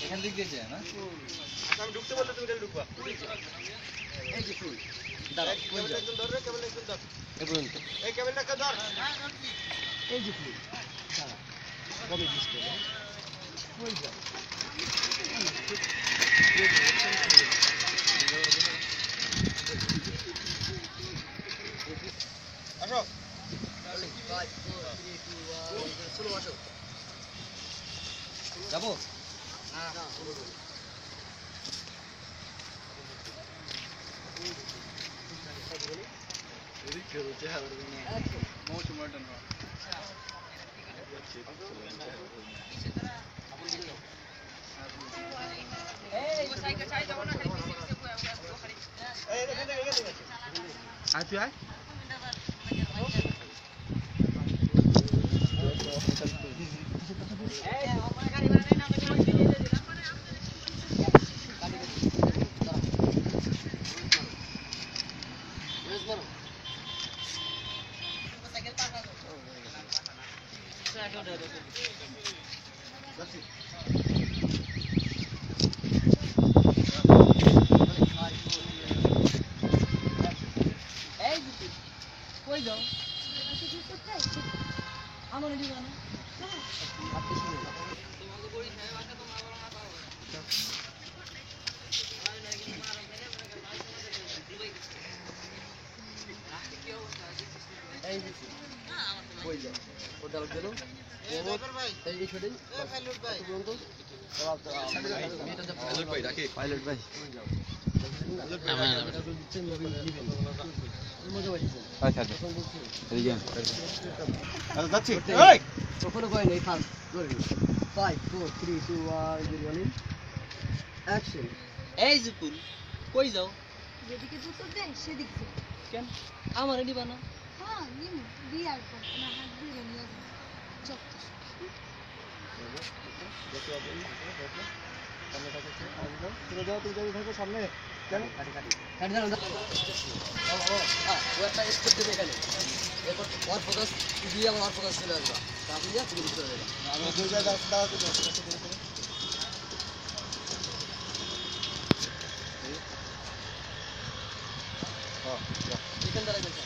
এখান দিক দিয়েছে না আমি ঢুকতে বললে তুমি কেন ঢুকবা এই যে ফুল দাঁড়া একদম ধর রে কেবল একদম ধর এই কেবলটা ধর এই যে ফুল দাঁড়া কবে দিস করে ওই যা আসো 5 4 3 2 1 শুরু আসো যাবো হ্যাঁ এদিক থেকে চেহারা দেখুন মোস্ট মডার্ন এই সাইকেল চাই যাব না খালি এই দেখেন আয় তুই আয় এই আমার গাড়ি ভাড়া নেই না আমি দিয়ে দিলাম সাইকেল পাকা কই যাও আমার দিবা না আপনি শুনে তোমাকে বড়ি খায় বাসা তোমার বড় না পারো এই কই যাও ওটা গেল এই ছোটই পাইলট ভাই বলতো পাইলট ভাই রাখে পাইলট ভাই আচ্ছা যাচ্ছি কখনো কয় নেই খান 5 4 3 2 1 রোলিং অ্যাকশন এই জুকুল কই যাও যেদিকে দুটো দেয় সেদিক যাও কেন আমারে দিবা না হ্যাঁ নিমু বিয়ার পর না হাত ধরে নিয়ে যাও যত সামনে যাও তুমি যাও থাকো সামনে কেন কাটি দাও ও একটা স্টেপ দেবে এখানে এরপর ওর ফোকাস দিয়ে আমার ফোকাস চলে আসবে তারপর যা তুমি চলে যাবে আমি দুই জায়গা দাঁড়াতে দাও হ্যাঁ এখান দাঁড়াই